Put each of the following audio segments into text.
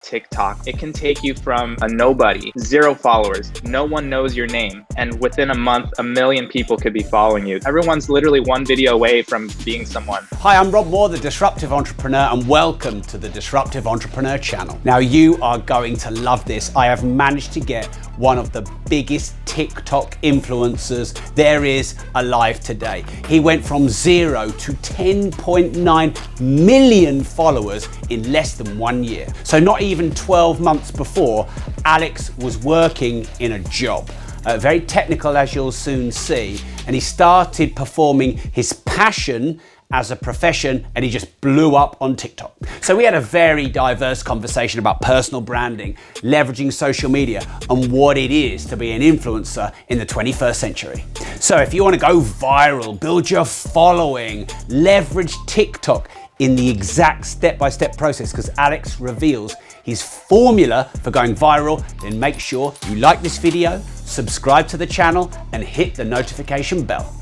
TikTok. It can take you from a nobody, 0 followers, no one knows your name, and within a month, 1 million people could be following you. Everyone's literally one video away from being someone. Hi, I'm Rob Moore, the Disruptive Entrepreneur, and welcome to the Disruptive Entrepreneur channel. Now, you are going to love this. I have managed to get one of the biggest TikTok influencers there is alive today. He went from 0 to 10.9 million followers in less than 1 year. So not even 12 months before, Alex was working in a job. Very technical, as you'll soon see, and he started performing his passion as a profession, and he just blew up on TikTok. So we had a very diverse conversation about personal branding, leveraging social media, and what it is to be an influencer in the 21st century. So if you want to go viral, build your following, leverage TikTok in the exact step-by-step process, because Alex reveals his formula for going viral, then make sure you like this video, subscribe to the channel, and hit the notification bell.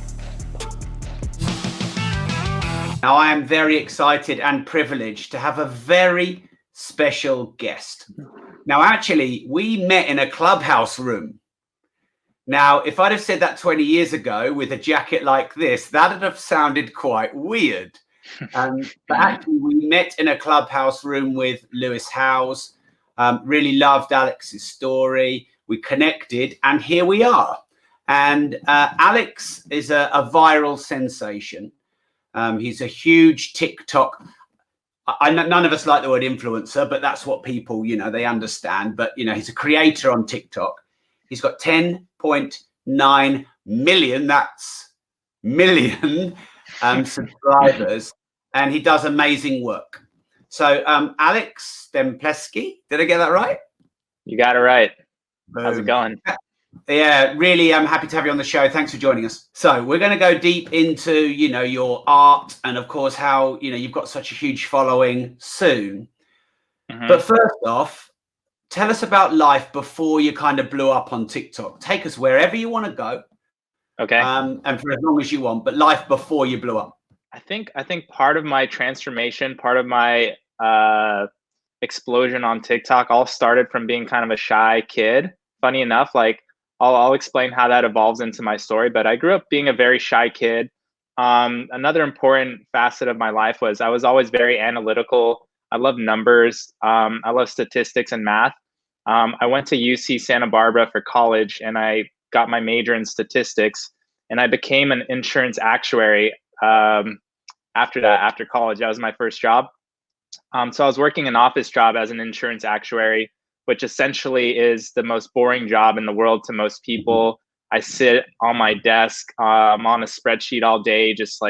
Now, I am very excited and privileged to have a very special guest. Now, actually, we met in a clubhouse room. Now, if I'd have said that 20 years ago with a jacket like this, that'd have sounded quite weird. But actually, we met in a clubhouse room with Lewis Howes. Really loved Alex's story. We connected, and here we are. And Alex is a viral sensation. He's a huge TikTok. None of us like the word influencer, but that's what people, they understand. But, he's a creator on TikTok. He's got 10.9 million, that's million subscribers, and he does amazing work. So Alex Stempleski, did I get that right? You got it right. How's it going? Yeah, really, I'm happy to have you on the show. Thanks for joining us. So we're going to go deep into, your art and, of course, how, you've got such a huge following soon. Mm-hmm. But first off, tell us about life before you kind of blew up on TikTok. Take us wherever you want to go. Okay. And for as long as you want, but life before you blew up. I think part of my transformation, part of my explosion on TikTok all started from being kind of a shy kid. Funny enough, I'll explain how that evolves into my story, but I grew up being a very shy kid. Another important facet of my life was I was always very analytical. I love numbers. I love statistics and math. I went to UC Santa Barbara for college, and I got my major in statistics, and I became an insurance actuary after college. That was my first job. So I was working an office job as an insurance actuary, which essentially is the most boring job in the world to most people. I sit on my desk, I'm on a spreadsheet all day, just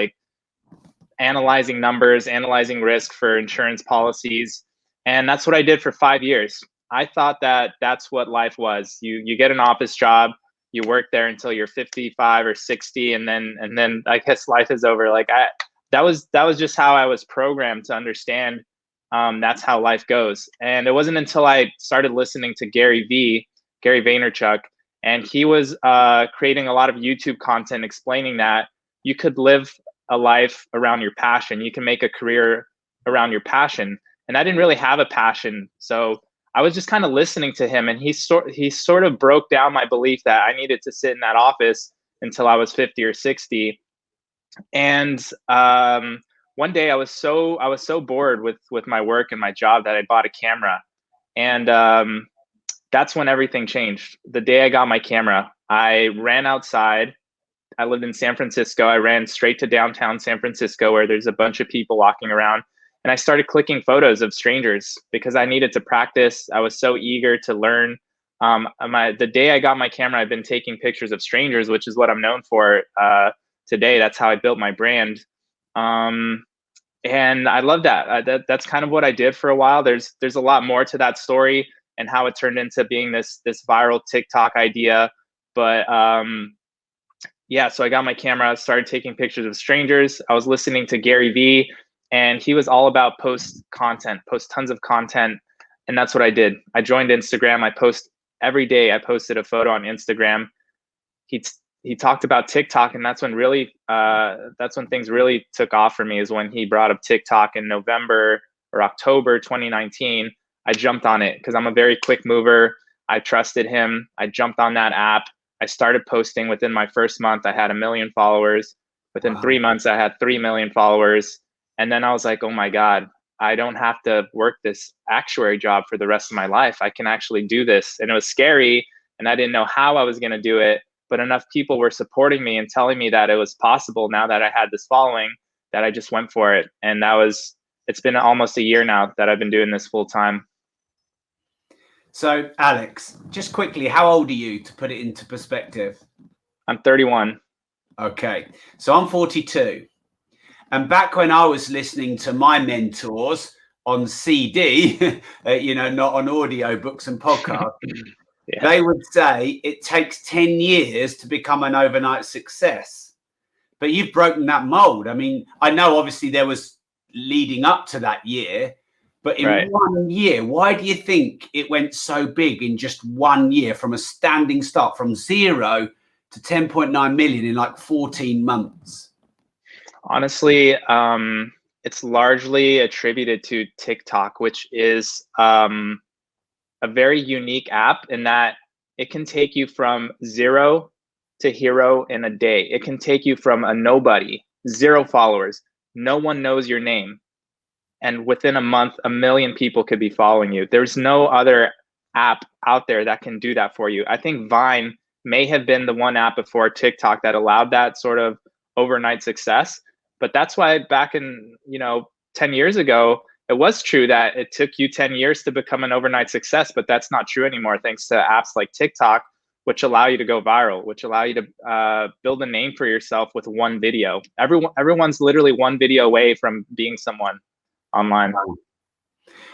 analyzing numbers, analyzing risk for insurance policies. And that's what I did for 5 years. I thought that that's what life was. You get an office job, you work there until you're 55 or 60, and then I guess life is over. That was just how I was programmed to understand. That's how life goes. And it wasn't until I started listening to Gary Vaynerchuk, and he was creating a lot of YouTube content explaining that you could live a life around your passion. You can make a career around your passion. And I didn't really have a passion. So I was just kind of listening to him, and he sort of broke down my belief that I needed to sit in that office until I was 50 or 60. And one day I was so bored with my work and my job that I bought a camera, and that's when everything changed. The day I got my camera, I ran outside. I lived in San Francisco. I ran straight to downtown San Francisco, where there's a bunch of people walking around, and I started clicking photos of strangers because I needed to practice. I was so eager to learn. The day I got my camera, I've been taking pictures of strangers, which is what I'm known for today. That's how I built my brand. And I love that. That's kind of what I did for a while. There's a lot more to that story and how it turned into being this viral TikTok idea. But yeah, so I got my camera, started taking pictures of strangers. I was listening to Gary Vee, and he was all about post tons of content. And that's what I did. I joined Instagram. I post every day. I posted a photo on Instagram. He talked about TikTok, and that's when things really took off for me, is when he brought up TikTok in November or October 2019. I jumped on it because I'm a very quick mover. I trusted him. I jumped on that app. I started posting. Within my first month, I had 1 million followers. Within Wow. 3 months, I had 3 million followers. And then I was like, oh my God, I don't have to work this actuary job for the rest of my life. I can actually do this. And it was scary. And I didn't know how I was going to do it. But enough people were supporting me and telling me that it was possible now that I had this following, that I just went for it. And it's been almost a year now that I've been doing this full time. So, Alex, just quickly, how old are you, to put it into perspective? I'm 31. Okay, so I'm 42. And back when I was listening to my mentors on CD, not on audio books and podcasts, yeah, they would say it takes 10 years to become an overnight success. But you've broken that mold. I mean, I know obviously there was leading up to that year, but in 1 year, why do you think it went so big in just 1 year, from a standing start, from 0 to 10.9 million in like 14 months? Honestly, it's largely attributed to TikTok, which is a very unique app in that it can take you from 0 to hero in a day. It can take you from a nobody, 0 followers, no one knows your name, and within a month, 1 million people could be following you. There's no other app out there that can do that for you. I think Vine may have been the one app before TikTok that allowed that sort of overnight success. But that's why back in, 10 years ago, it was true that it took you 10 years to become an overnight success, but that's not true anymore, thanks to apps like TikTok, which allow you to go viral, which allow you to build a name for yourself with one video. Everyone's literally one video away from being someone online.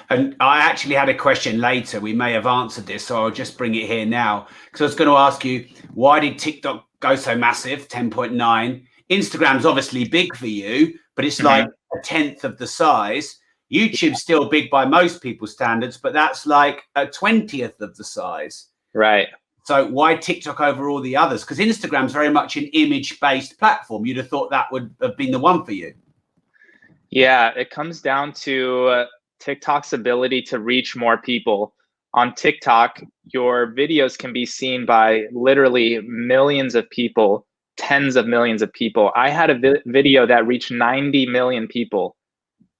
And I actually had a question later. We may have answered this, so I'll just bring it here now. Because I was going to ask you, why did TikTok go so massive, 10.9? Instagram's obviously big for you, but it's like a 10th of the size. YouTube's still big by most people's standards, but that's like a 20th of the size. Right. So why TikTok over all the others? Because Instagram's very much an image-based platform. You'd have thought that would have been the one for you. Yeah, it comes down to TikTok's ability to reach more people. On TikTok, your videos can be seen by literally millions of people, tens of millions of people. I had a video that reached 90 million people.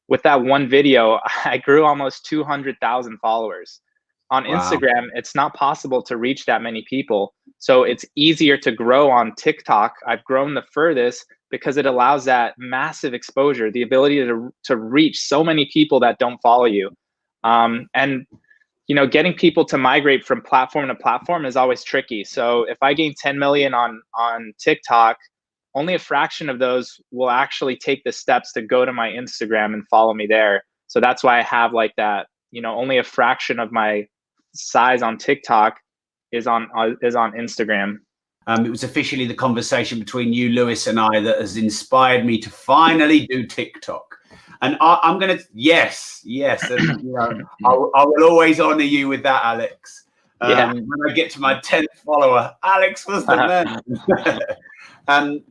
With that one video, I grew almost 200,000 followers. On Instagram, it's not possible to reach that many people. So it's easier to grow on TikTok. I've grown the furthest because it allows that massive exposure, the ability to reach so many people that don't follow you. And getting people to migrate from platform to platform is always tricky. So if I gain 10 million on TikTok, only a fraction of those will actually take the steps to go to my Instagram and follow me there. So that's why I have like that, only a fraction of my size on TikTok is on Instagram. It was officially the conversation between you, Lewis, and I that has inspired me to finally do TikTok. And I'm going to, yes. And, I will always honor you with that, Alex. When I get to my 10th follower, Alex was the man.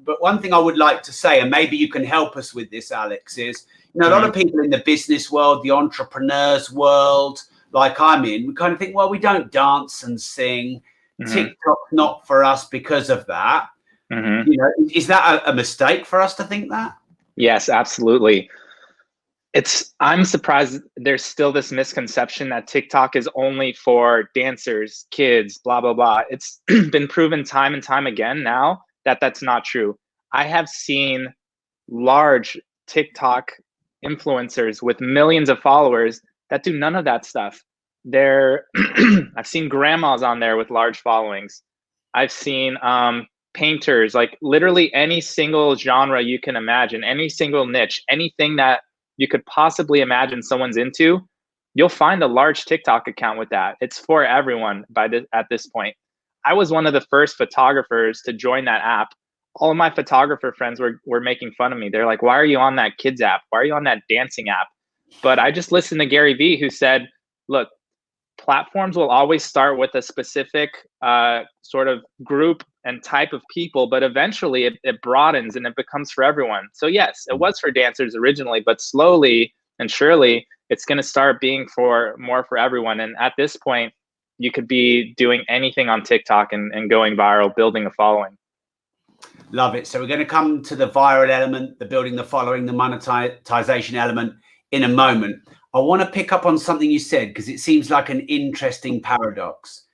But one thing I would like to say, and maybe you can help us with this, Alex, is, a lot of people in the business world, the entrepreneurs world, like I'm in, we kind of think, well, we don't dance and sing. TikTok's not for us because of that. Is that a mistake for us to think that? Yes, absolutely. I'm surprised there's still this misconception that TikTok is only for dancers, kids, blah, blah, blah. It's been proven time and time again now that that's not true. I have seen large TikTok influencers with millions of followers that do none of that stuff. I've seen grandmas on there with large followings. I've seen painters, like literally any single genre you can imagine, any single niche, anything that you could possibly imagine someone's into, you'll find a large TikTok account with that. It's for everyone at this point. I was one of the first photographers to join that app. All of my photographer friends were making fun of me. They're like, why are you on that kids app? Why are you on that dancing app? But I just listened to Gary Vee, who said, look, platforms will always start with a specific sort of group and type of people, but eventually it broadens and it becomes for everyone. So yes, it was for dancers originally, but slowly and surely it's going to start being for more for everyone. And at this point, you could be doing anything on TikTok and going viral, building a following. Love it. So we're going to come to the viral element, the building the following, the monetization element in a moment. I want to pick up on something you said, because it seems like an interesting paradox.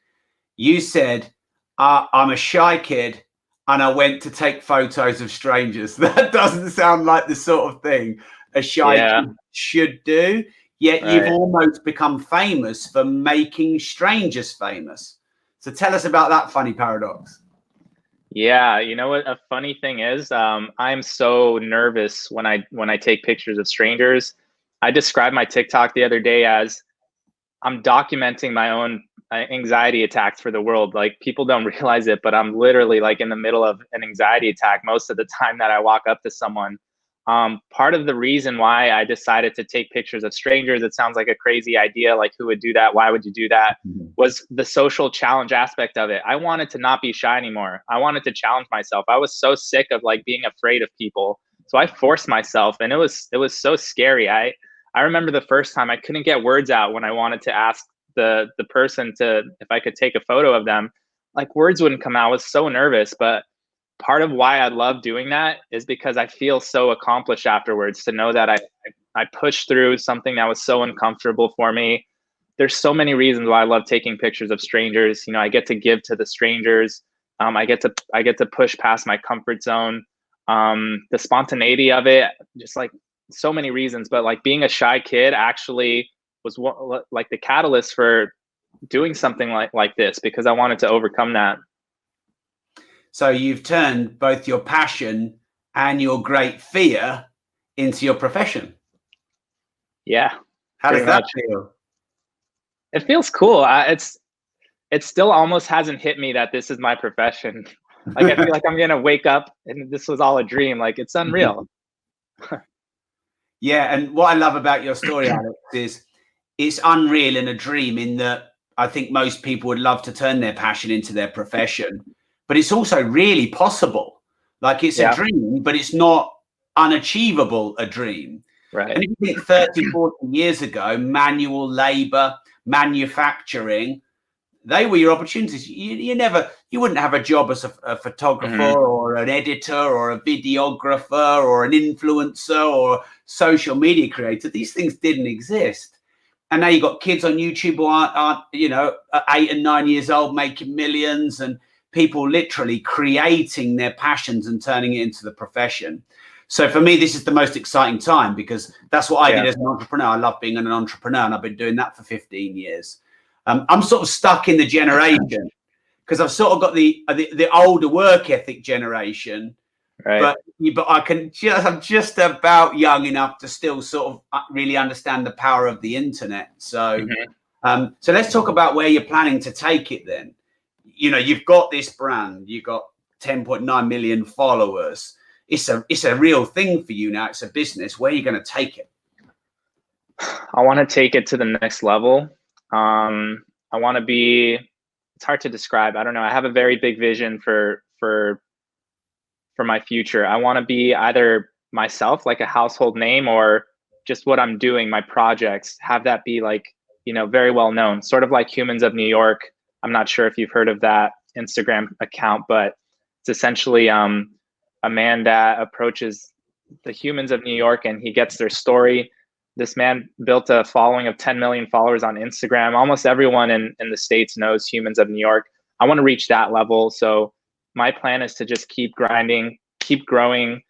You said, I'm a shy kid and I went to take photos of strangers. That doesn't sound like the sort of thing a shy kid should do. Yet you've almost become famous for making strangers famous. So tell us about that funny paradox. Yeah, you know what a funny thing is? I'm so nervous when I take pictures of strangers. I described my TikTok the other day as I'm documenting my own anxiety attacks for the world. Like, people don't realize it, but I'm literally like in the middle of an anxiety attack most of the time that I walk up to someone. Part of the reason why I decided to take pictures of strangers, it sounds like a crazy idea. Like, who would do that? Why would you do that? Was the social challenge aspect of it. I wanted to not be shy anymore. I wanted to challenge myself. I was so sick of like being afraid of people. So I forced myself, and it was so scary. I remember the first time I couldn't get words out when I wanted to ask the person to if I could take a photo of them. Like, words wouldn't come out. I was so nervous. But part of why I love doing that is because I feel so accomplished afterwards, to know that I pushed through something that was so uncomfortable for me. There's so many reasons why I love taking pictures of strangers. You know, I get to give to the strangers. I get to push past my comfort zone. The spontaneity of it, just like so many reasons. But like, being a shy kid actually was like the catalyst for doing something like this, because I wanted to overcome that. So you've turned both your passion and your great fear into your profession. Yeah. How does that feel? It feels cool. It still almost hasn't hit me that this is my profession. Like, I feel like I'm going to wake up and this was all a dream. Like, it's unreal. Yeah. And what I love about your story, Alex, is it's unreal and a dream, in that I think most people would love to turn their passion into their profession, but it's also really possible. Like, it's a dream, but it's not unachievable a dream. Right. And if you think 30, 40 years ago, manual labor, manufacturing, they were your opportunities. You wouldn't have a job as a photographer or an editor or a videographer or an influencer or social media creator. These things didn't exist. And now you've got kids on YouTube who aren't 8 and 9 years old making millions, and people literally creating their passions and turning it into the profession. So for me, this is the most exciting time, because that's what I did as an entrepreneur. I love being an entrepreneur, and I've been doing that for 15 years. I'm sort of stuck in the generation, because I've sort of got the older work ethic generation, but I'm just about young enough to still sort of really understand the power of the internet. So, so let's talk about where you're planning to take it then. You know, you've got this brand, you've got 10.9 million followers. It's a real thing for you now. It's a business. Where are you going to take it? I want to take it to the next level. I want to be, it's hard to describe. I don't know. I have a very big vision for my future. I want to be either myself, like a household name, or just what I'm doing, my projects, have that be like, very well known, sort of like Humans of New York. I'm not sure if you've heard of that Instagram account, but it's essentially a man that approaches the humans of New York and he gets their story. This man built a following of 10 million followers on Instagram. Almost everyone in the States knows Humans of New York. I want to reach that level. So my plan is to just keep grinding, keep growing,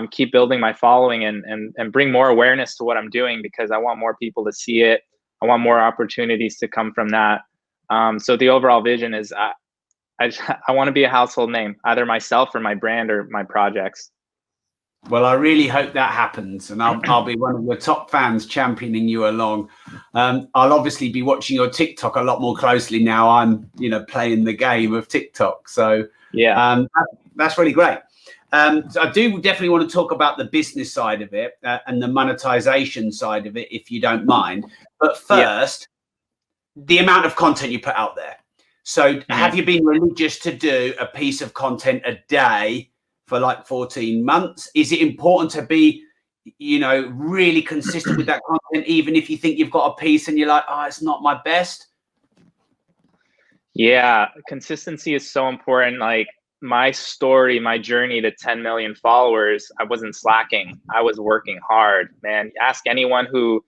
keep building my following, and bring more awareness to what I'm doing, because I want more people to see it. I want more opportunities to come from that. So the overall vision is I want to be a household name, either myself or my brand or my projects. Well, I really hope that happens, and I'll be one of your top fans championing you along. I'll obviously be watching your TikTok a lot more closely now. I'm, playing the game of TikTok. So yeah, that's really great. So I do definitely want to talk about the business side of it and the monetization side of it, if you don't mind. But first, the amount of content you put out there. So have you been religious to do a piece of content a day for like 14 months? Is it important to be you know, really consistent with that content, even if you think you've got a piece and you're like, oh, it's not my best? Yeah, consistency is so important. Like my story, my journey to 10 million followers, I wasn't slacking. I was working hard, man. Ask anyone who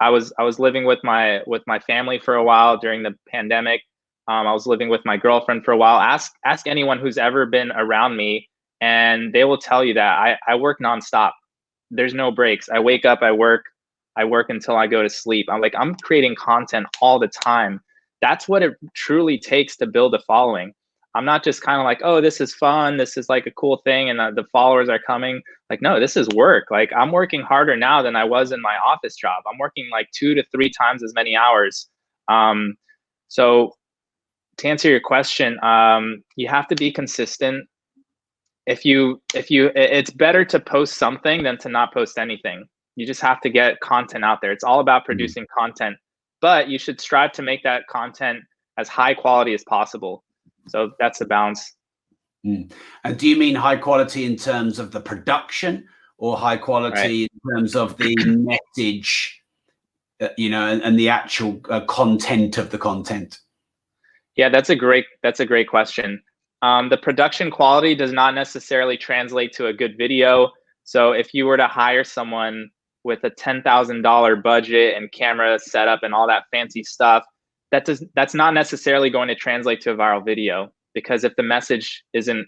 I was living with my family for a while during the pandemic. I was living with my girlfriend for a while. Ask anyone who's ever been around me, and they will tell you that I work nonstop. There's no breaks. I wake up, I work until I go to sleep. I'm creating content all the time. That's what it truly takes to build a following. I'm not just kind of like, oh, this is fun, this is like a cool thing, and the followers are coming. Like, no, this is work. Like, I'm working harder now than I was in my office job. I'm working like 2 to 3 times as many hours. So to answer your question, you have to be consistent. It's better to post something than to not post anything. You just have to get content out there. It's all about producing content, but you should strive to make that content as high quality as possible. So that's the balance. And do you mean high quality in terms of the production, or high quality in terms of the message, you know, and the actual content of the content? Yeah, that's a great question. The production quality does not necessarily translate to a good video. So if you were to hire someone with a $10,000 budget and camera setup and all that fancy stuff, that's not necessarily going to translate to a viral video, because if the message isn't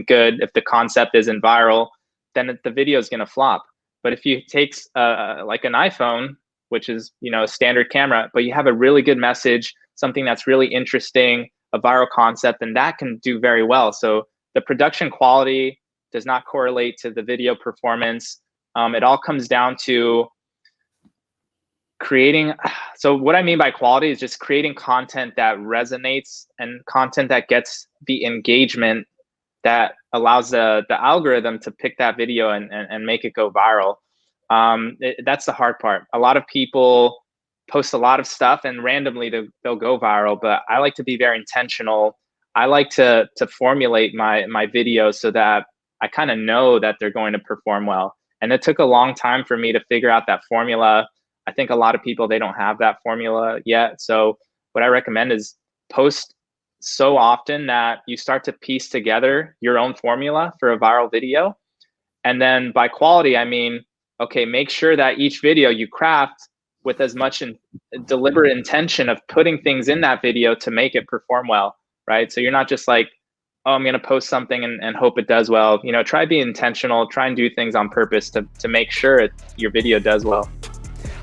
good, if the concept isn't viral, then the video is going to flop. But if you take like an iPhone, which is, you know, a standard camera, but you have a really good message, something that's really interesting, a viral concept, and that can do very well. So the production quality does not correlate to the video performance. It all comes down to creating. So what I mean by quality is just creating content that resonates and content that gets the engagement that allows the algorithm to pick that video and make it go viral. That's the hard part. A lot of people post a lot of stuff and randomly they'll go viral, but I like to be very intentional. I like to formulate my videos so that I kind of know that they're going to perform well. And it took a long time for me to figure out that formula. I think a lot of people, they don't have that formula yet. So what I recommend is post so often that you start to piece together your own formula for a viral video. And then by quality, I mean, okay, make sure that each video you craft with as much deliberate intention of putting things in that video to make it perform well, right? So you're not just like, oh, I'm going to post something and hope it does well. You know, try to be intentional, try and do things on purpose to make sure your video does well.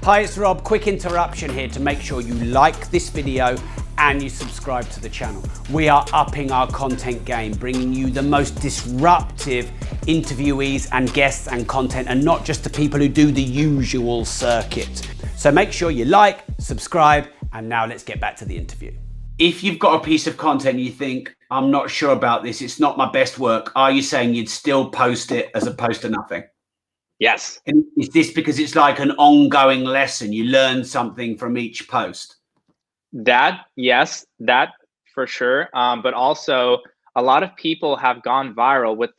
Hi, it's Rob. Quick interruption here to make sure you like this video and you subscribe to the channel. We are upping our content game, bringing you the most disruptive interviewees and guests and content, and not just the people who do the usual circuit. So make sure you like, subscribe, and now let's get back to the interview. If you've got a piece of content you think, I'm not sure about this, it's not my best work, are you saying you'd still post it as opposed to nothing? Yes. And is this because it's like an ongoing lesson? You learn something from each post? Yes, that for sure. But also a lot of people have gone viral with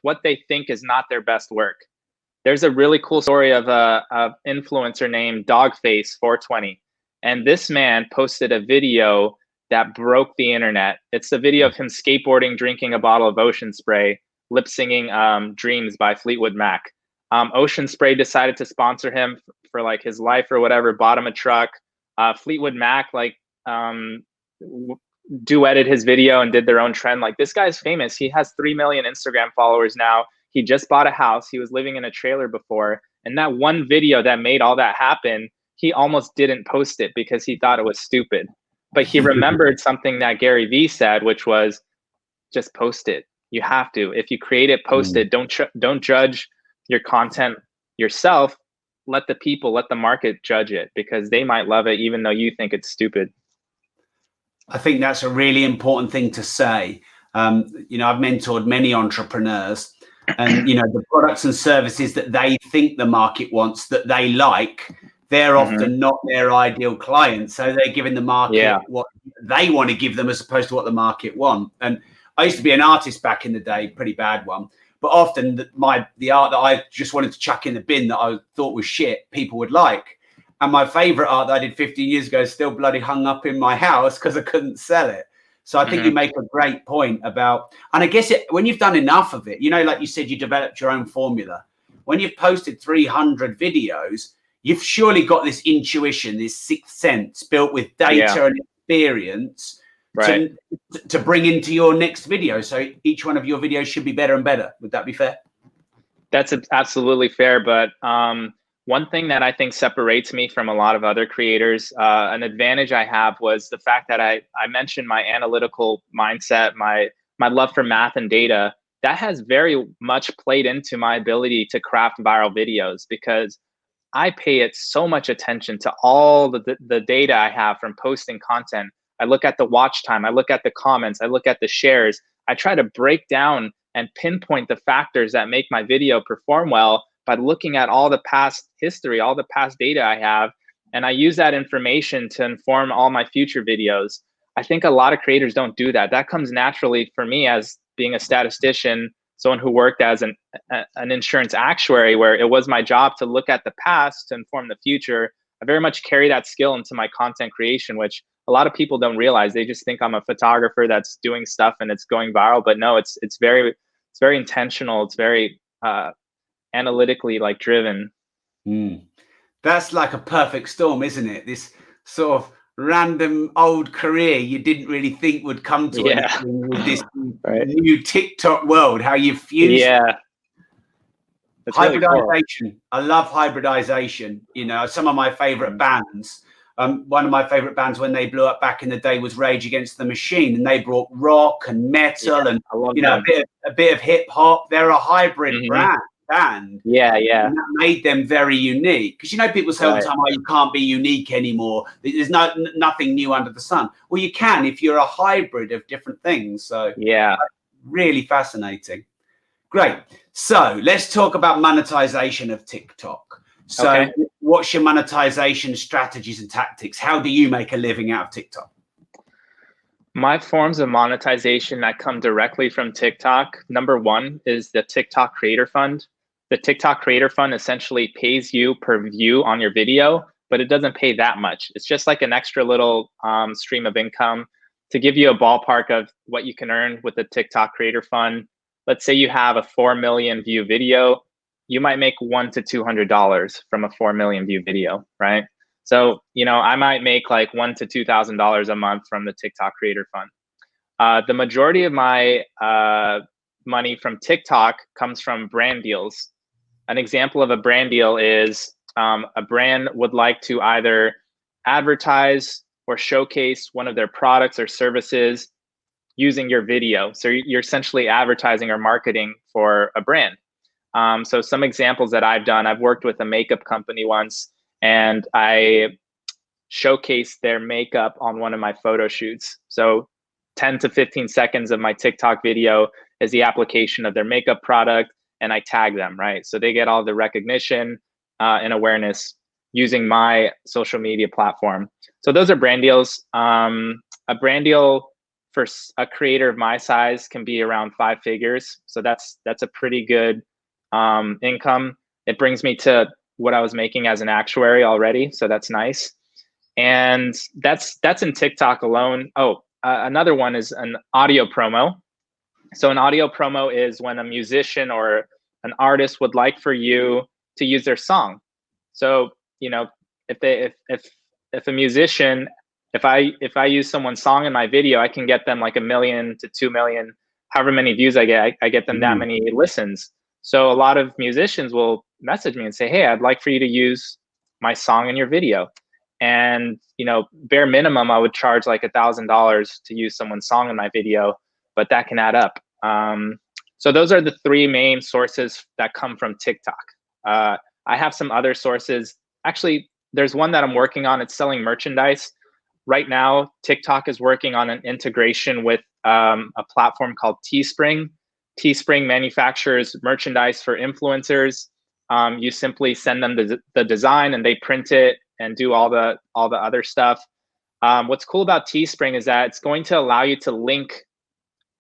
what they think is not their best work. There's a really cool story of a influencer named Dogface420. And this man posted a video that broke the internet. It's the video of him skateboarding, drinking a bottle of Ocean Spray, lip singing Dreams by Fleetwood Mac. Ocean Spray decided to sponsor him for like his life or whatever, bought him a truck. Fleetwood Mac duetted his video and did their own trend. Like, this guy's famous. He has 3 million Instagram followers now. He just bought a house. He was living in a trailer before. And that one video that made all that happen, he almost didn't post it because he thought it was stupid. But he remembered something that Gary Vee said, which was just post it. You have to. If you create it, post it. Don't judge your content yourself. Let the market judge it, because they might love it even though you think it's stupid. I think that's a really important thing to say. You know, I've mentored many entrepreneurs, and, you know, the products and services that they think the market wants, that they like, they're often not their ideal clients. So they're giving the market what they want to give them as opposed to what the market want. And I used to be an artist back in the day, pretty bad one. but often the art that I just wanted to chuck in the bin that I thought was shit, people would like. And my favorite art that I did 15 years ago is still bloody hung up in my house because I couldn't sell it. So I think you make a great point about, and I guess when you've done enough of it, you know, like you said, you developed your own formula. When you've posted 300 videos, you've surely got this intuition, this sixth sense built with data and experience to bring into your next video. So each one of your videos should be better and better. Would that be fair? That's absolutely fair. But one thing that I think separates me from a lot of other creators, an advantage I have was the fact that I mentioned my analytical mindset, my love for math and data. That has very much played into my ability to craft viral videos, because I pay it so much attention to all the data I have from posting content. I look at the watch time, I look at the comments, I look at the shares. I try to break down and pinpoint the factors that make my video perform well by looking at all the past history, all the past data I have. And I use that information to inform all my future videos. I think a lot of creators don't do that. That comes naturally for me as being a statistician, someone who worked as an insurance actuary, where it was my job to look at the past to inform the future. I very much carry that skill into my content creation, which a lot of people don't realize. They just think I'm a photographer that's doing stuff and it's going viral. But no, it's very intentional. It's very analytically like driven. That's like a perfect storm, isn't it? This sort of random old career you didn't really think would come to anything with this new TikTok world, how you fuse hybridization. Really cool. I love hybridization. You know, some of my favorite bands, one of my favorite bands when they blew up back in the day was Rage Against the Machine, and they brought rock and metal and you know a bit of hip hop. They're a hybrid band. And that made them very unique, because you know people say all the time, oh, you can't be unique anymore, there's nothing new under the sun. Well, you can if you're a hybrid of different things. So really fascinating. Great. So let's talk about monetization of TikTok. So what's your monetization strategies and tactics? How do you make a living out of TikTok? My forms of monetization that come directly from TikTok, number one is the TikTok Creator Fund. The TikTok Creator Fund essentially pays you per view on your video, but it doesn't pay that much. It's just like an extra little stream of income. To give you a ballpark of what you can earn with the TikTok Creator Fund, let's say you have a 4 million view video, you might make $100 to $200 from a 4 million view video, right? So, you know, I might make like $1,000 to $2,000 a month from the TikTok Creator Fund. The majority of my money from TikTok comes from brand deals. An example of a brand deal is a brand would like to either advertise or showcase one of their products or services using your video. So you're essentially advertising or marketing for a brand. So some examples that I've done, I've worked with a makeup company once, and I showcased their makeup on one of my photo shoots. So 10 to 15 seconds of my TikTok video is the application of their makeup product, and I tag them, right? So they get all the recognition and awareness using my social media platform. So those are brand deals. A brand deal for a creator of my size can be around 5 figures. So that's a pretty good income. It brings me to what I was making as an actuary already. So that's nice. And that's in TikTok alone. Another one is an audio promo. So an audio promo is when a musician or an artist would like for you to use their song. So, you know, if a musician, if I use someone's song in my video, I can get them like 1 million to 2 million, however many views I get them that many listens. So a lot of musicians will message me and say, hey, I'd like for you to use my song in your video. And, you know, bare minimum, I would charge like $1,000 to use someone's song in my video, but that can add up. So those are the 3 main sources that come from TikTok. I have some other sources. Actually, there's one that I'm working on. It's selling merchandise. Right now, TikTok is working on an integration with a platform called Teespring. Teespring manufactures merchandise for influencers. You simply send them the design and they print it and do all the other stuff. What's cool about Teespring is that it's going to allow you to link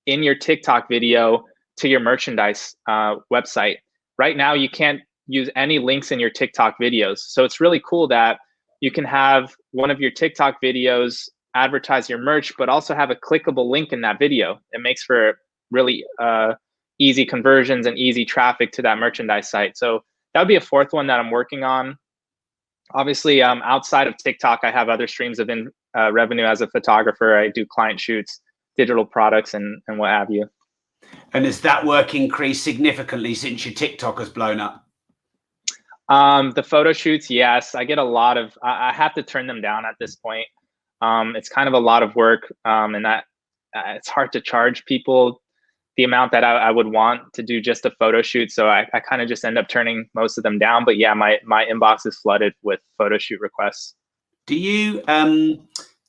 in your TikTok video to your merchandise website. Right now, you can't use any links in your TikTok videos. So it's really cool that you can have one of your TikTok videos advertise your merch, but also have a clickable link in that video. It makes for really easy conversions and easy traffic to that merchandise site. So that would be a fourth one that I'm working on. Obviously, outside of TikTok, I have other streams of revenue as a photographer. I do client shoots, digital products, and what have you. And has that work increased significantly since your TikTok has blown up? The photo shoots, yes. I get a lot of, I have to turn them down at this point. It's kind of a lot of work, and that it's hard to charge people the amount that I would want to do just a photo shoot. So I kind of just end up turning most of them down. But yeah, my inbox is flooded with photo shoot requests. Do you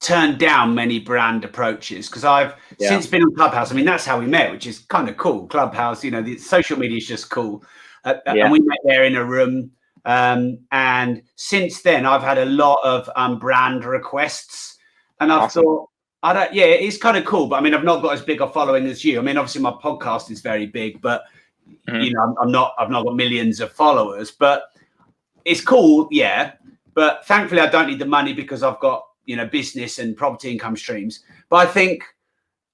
turn down many brand approaches? Because I've since been on Clubhouse. I mean, that's how we met, which is kind of cool. Clubhouse, you know, the social media is just cool. And we met there in a room. And since then, I've had a lot of brand requests. And I've thought, it's kind of cool. But I mean, I've not got as big a following as you. I mean, obviously my podcast is very big, but you know, I've not got millions of followers, but it's cool. Yeah. But thankfully I don't need the money because I've got, you know, business and property income streams. But I think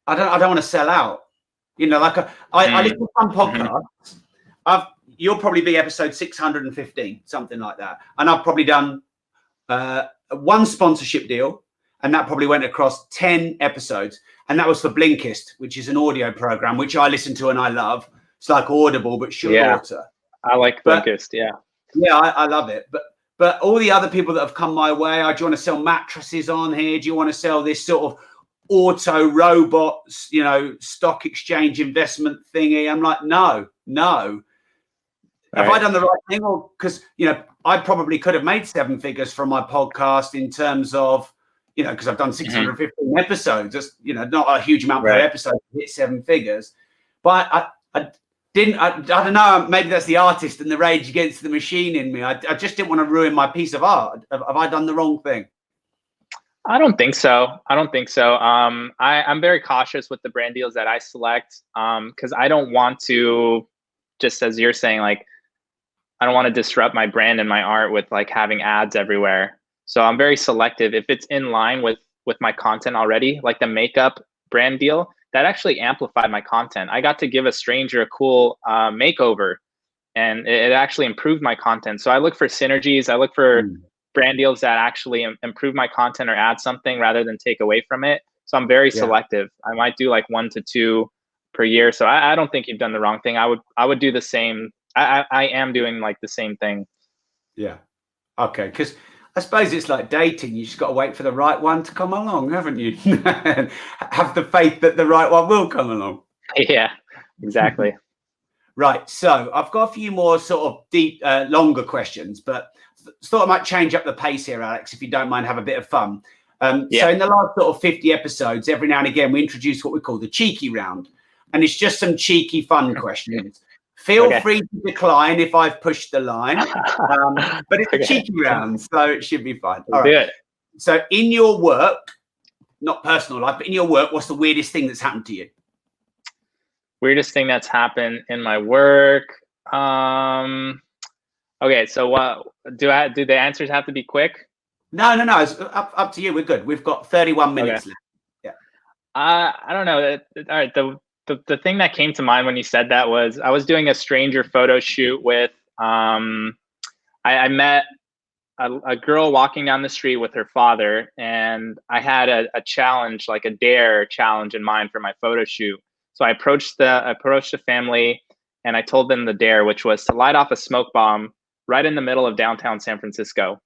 I don't want to sell out, you know, like I listen to some podcasts. You'll probably be episode 615, something like that. And I've probably done one sponsorship deal, and that probably went across 10 episodes. And that was for Blinkist, which is an audio program, which I listen to and I love. It's like Audible, but shorter. I like Blinkist, Yeah, I love it. But all the other people that have come my way, do you want to sell mattresses on here? Do you want to sell this sort of auto robots, you know, stock exchange investment thingy? I'm like, no. Have I done the right thing? Or because, you know, I probably could have made 7 figures from my podcast in terms of, you know, because I've done 615 episodes, just, you know, not a huge amount per episode to hit 7 figures. But I don't know, maybe that's the artist and the rage against the machine in me. I just didn't want to ruin my piece of art. Have I done the wrong thing? I don't think so. I'm very cautious with the brand deals that I select, because I don't want to, just as you're saying, like, I don't want to disrupt my brand and my art with like having ads everywhere. So I'm very selective. If it's in line with my content already, like the makeup brand deal, that actually amplified my content. I got to give a stranger a cool makeover, and it actually improved my content. So I look for synergies. I look for brand deals that actually improve my content or add something rather than take away from it. So I'm very selective. I might do like 1 to 2 per year. So I don't think you've done the wrong thing. I would do the same. I am doing like the same thing. Yeah. Okay. Because I suppose it's like dating. You just got to wait for the right one to come along, haven't you? Have the faith that the right one will come along. Yeah, exactly. Right. So I've got a few more sort of deep, longer questions, but thought I might change up the pace here, Alex, if you don't mind, have a bit of fun. So in the last sort of 50 episodes, every now and again, we introduce what we call the cheeky round. And it's just some cheeky fun questions. Feel free to decline if I've pushed the line, but it's a cheeky round, so it should be fine. All right. So in your work, not personal life, but in your work, what's the weirdest thing that's happened to you? Weirdest thing that's happened in my work. Okay, so what do the answers have to be quick? No. It's up to you. We're good. We've got 31 minutes left. Yeah. I don't know. All right. The thing that came to mind when you said that was I was doing a stranger photo shoot with I met a girl walking down the street with her father, and I had a challenge, like a dare challenge in mind for my photo shoot. So I approached the family, and I told them the dare, which was to light off a smoke bomb right in the middle of downtown San Francisco.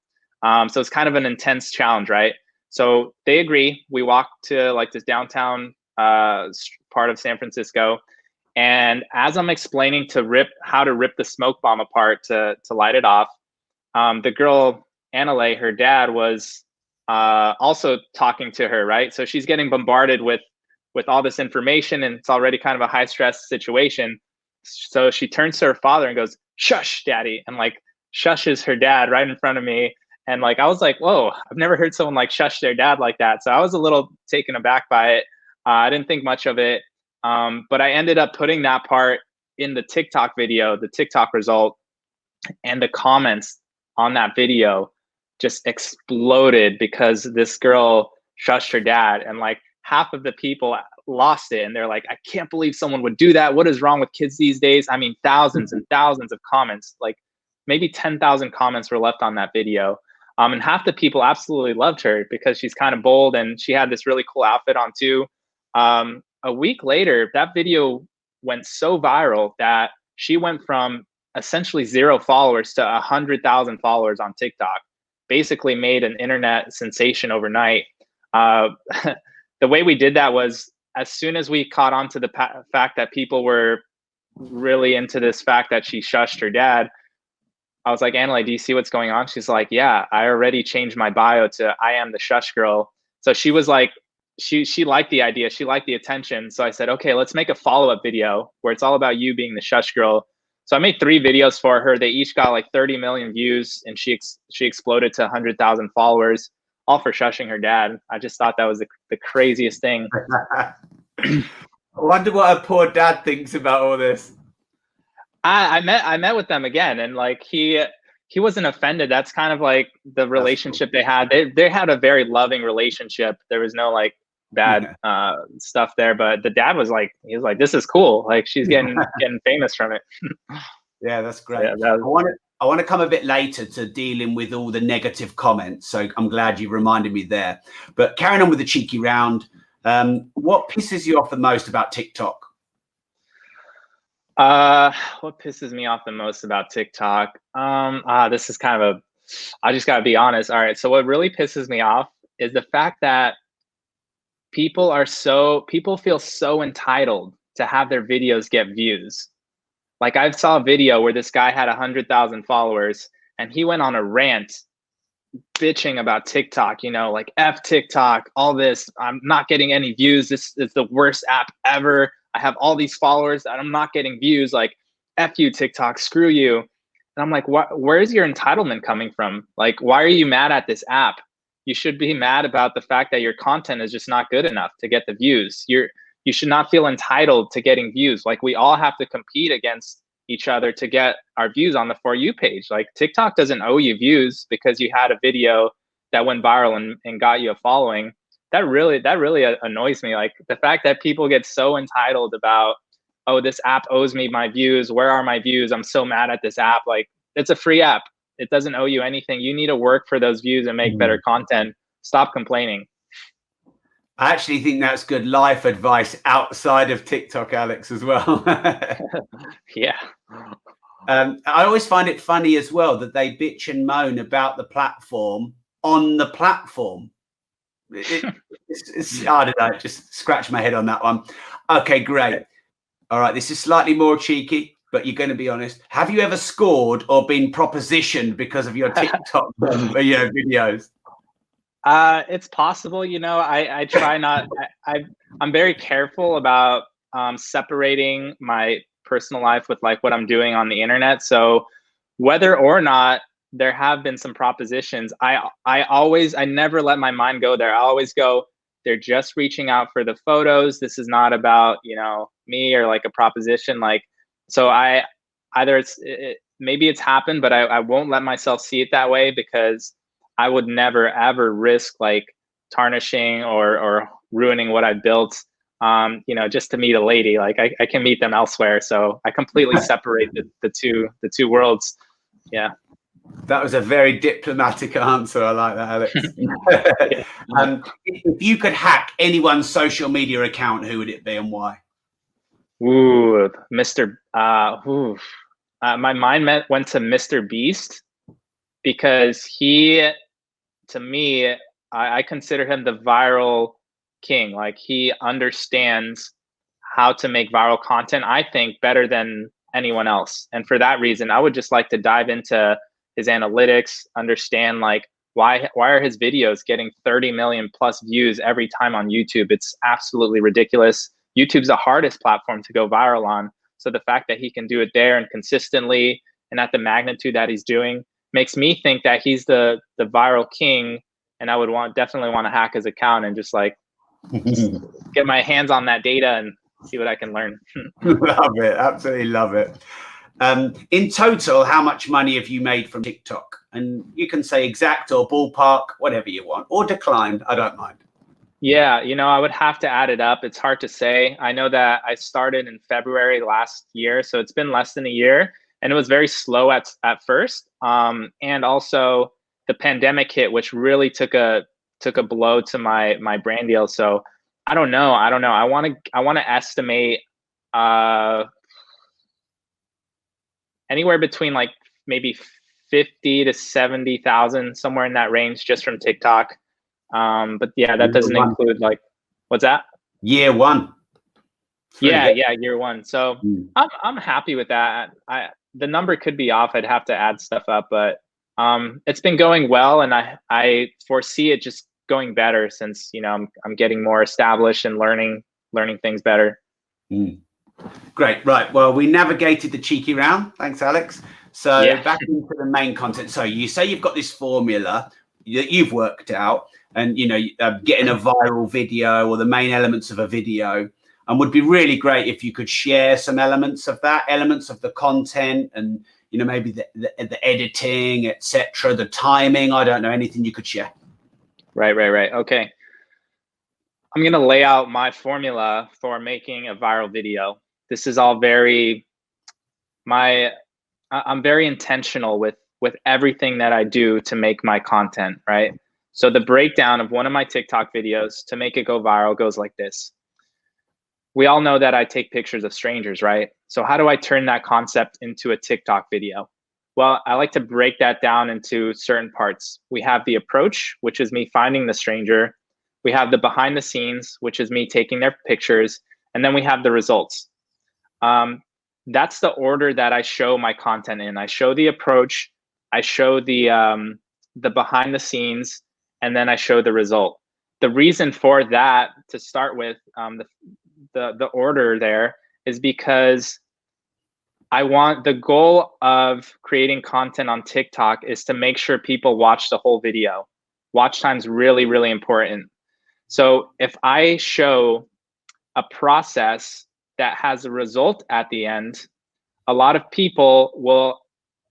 So it's kind of an intense challenge, right? So they agree. We walk to like this downtown part of San Francisco, and as I'm explaining how to rip the smoke bomb apart to light it off, the girl Annalee, her dad, was also talking to her, right? So she's getting bombarded with all this information, and it's already kind of a high stress situation. So she turns to her father and goes, "Shush, daddy," and like shushes her dad right in front of me. And like I was like, whoa, I've never heard someone like shush their dad like that. So I was a little taken aback by it. I didn't think much of it. But I ended up putting that part in the TikTok video, the TikTok result, and the comments on that video just exploded because this girl shushed her dad, and like half of the people lost it, and they're like, I can't believe someone would do that. What is wrong with kids these days? I mean, thousands and thousands of comments, like maybe 10,000 comments were left on that video. And half the people absolutely loved her because she's kind of bold and she had this really cool outfit on too. A week later, that video went so viral that she went from essentially 0 followers to 100,000 followers on TikTok. Basically made an internet sensation overnight. The way we did that was, as soon as we caught on to the fact that people were really into this fact that she shushed her dad, I was like, Annalie, do you see what's going on? She's like, yeah, I already changed my bio to I am the shush girl. So she was like, she liked the idea. She liked the attention. So I said, okay, let's make a follow-up video where it's all about you being the shush girl. So I made 3 videos for her. They each got like 30 million views, and she exploded to 100,000 followers, all for shushing her dad. I just thought that was the craziest thing. I wonder what her poor dad thinks about all this. I met with them again, and like he wasn't offended. That's kind of like the relationship they had. They had a very loving relationship. There was no like bad stuff there, but the dad was like, he was like, this is cool. Like she's getting famous from it. Yeah, that's great. Yeah, I want to come a bit later to dealing with all the negative comments. So I'm glad you reminded me there. But carrying on with the cheeky round, what pisses you off the most about TikTok? What pisses me off the most about TikTok? This is kind of I just gotta be honest. All right. So what really pisses me off is the fact that people feel so entitled to have their videos get views. Like I saw a video where this guy had 100,000 followers, and he went on a rant bitching about TikTok, like F TikTok, all this, I'm not getting any views. This is the worst app ever. I have all these followers and I'm not getting views. Like F you TikTok, screw you. And I'm like, where is your entitlement coming from? Like, why are you mad at this app? You should be mad about the fact that your content is just not good enough to get the views. You should not feel entitled to getting views. Like we all have to compete against each other to get our views on the For You page. Like TikTok doesn't owe you views because you had a video that went viral and got you a following. That really annoys me. Like the fact that people get so entitled about, oh, this app owes me my views. Where are my views? I'm so mad at this app. Like it's a free app. It doesn't owe you anything. You need to work for those views and make better content. Stop complaining. I actually think that's good life advice outside of TikTok, Alex, as well. Yeah. I always find it funny as well that they bitch and moan about the platform on the platform. I don't know, just scratch my head on that one. Okay, great. All right, this is slightly more cheeky, but you're going to be honest. Have you ever scored or been propositioned because of your TikTok videos? It's possible, I try not, I'm very careful about separating my personal life with like what I'm doing on the internet. So whether or not there have been some propositions, I never let my mind go there. I always go, they're just reaching out for the photos. This is not about, me or like a proposition. Like, so maybe it's happened, but I won't let myself see it that way, because I would never ever risk like tarnishing or ruining what I built, just to meet a lady. Like I can meet them elsewhere. So I completely separate the two worlds. Yeah. That was a very diplomatic answer. I like that, Alex. If you could hack anyone's social media account, who would it be and why? Ooh, my mind went to Mr. Beast, because to me, I consider him the viral king. Like he understands how to make viral content, I think, better than anyone else. And for that reason, I would just like to dive into his analytics, understand like why are his videos getting 30 million plus views every time on YouTube? It's absolutely ridiculous. YouTube's the hardest platform to go viral on. So the fact that he can do it there and consistently and at the magnitude that he's doing makes me think that he's the viral king. And I would definitely want to hack his account and just get my hands on that data and see what I can learn. Love it. Absolutely love it. In total, how much money have you made from TikTok? And you can say exact or ballpark, whatever you want, or declined. I don't mind. Yeah, I would have to add it up. It's hard to say. I know that I started in February last year, so it's been less than a year, and it was very slow at first. And also the pandemic hit, which really took a blow to my brand deal. So I don't know. I want to estimate uh anywhere between like maybe 50 to 70,000, somewhere in that range, just from TikTok. But yeah, that Year doesn't one. include like, what's that? Year one. It's really Yeah, good. yeah, year one. So Mm. I'm happy with that. The number could be off. I'd have to add stuff up, but it's been going well, and I foresee it just going better since I'm getting more established and learning things better. Mm. Great. Right. Well, we navigated the cheeky round. Thanks, Alex. So Yeah. back into the main content. So you say you've got this formula that you've worked out, and getting a viral video or the main elements of a video, and would be really great if you could share some elements of that, elements of the content, and maybe the editing, etc., the timing. I don't know, anything you could share. Right. Okay. I'm going to lay out my formula for making a viral video. This is all I'm very intentional with everything that I do to make my content, right? So the breakdown of one of my TikTok videos to make it go viral goes like this. We all know that I take pictures of strangers, right? So how do I turn that concept into a TikTok video? Well, I like to break that down into certain parts. We have the approach, which is me finding the stranger. We have the behind the scenes, which is me taking their pictures. And then we have the results. Um, that's the order that I show my content in. I show the approach, I show the behind the scenes, and then I show the result. The reason for that, to start with, the order there, is because the goal of creating content on TikTok is to make sure people watch the whole video. Watch time's really, really important. So if I show a process that has a result at the end, a lot of people will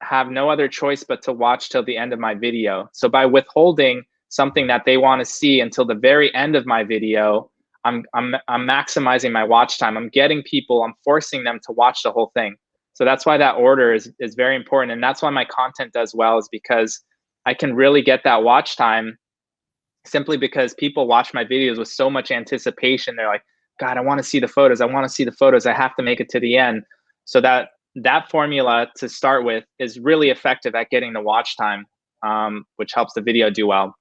have no other choice but to watch till the end of my video. So by withholding something that they want to see until the very end of my video, I'm maximizing my watch time. I'm forcing them to watch the whole thing. So that's why that order is very important. And that's why my content does well, is because I can really get that watch time simply because people watch my videos with so much anticipation. They're like, God, I want to see the photos. I want to see the photos. I have to make it to the end. So that formula to start with is really effective at getting the watch time, which helps the video do well.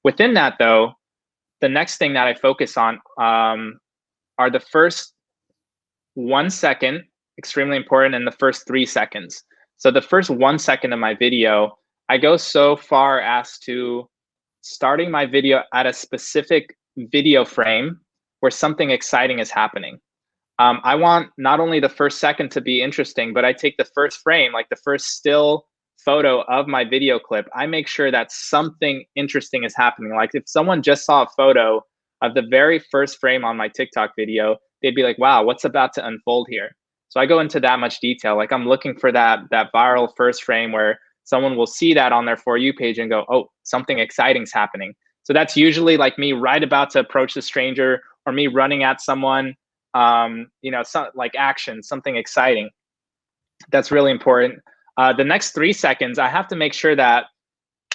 Within that, though, the next thing that I focus on are the first 1 second, extremely important, and the first 3 seconds. So the first 1 second of my video, I go so far as to starting my video at a specific video frame where something exciting is happening. I want not only the first second to be interesting, but I take the first frame, like the first still photo of my video clip. I make sure that something interesting is happening. Like if someone just saw a photo of the very first frame on my TikTok video, they'd be like, wow, what's about to unfold here? So I go into that much detail. Like I'm looking for that viral first frame where someone will see that on their For You page and go, oh, something exciting's happening. So that's usually like me right about to approach the stranger, or me running at someone, like action, something exciting. That's really important. The next 3 seconds, I have to make sure that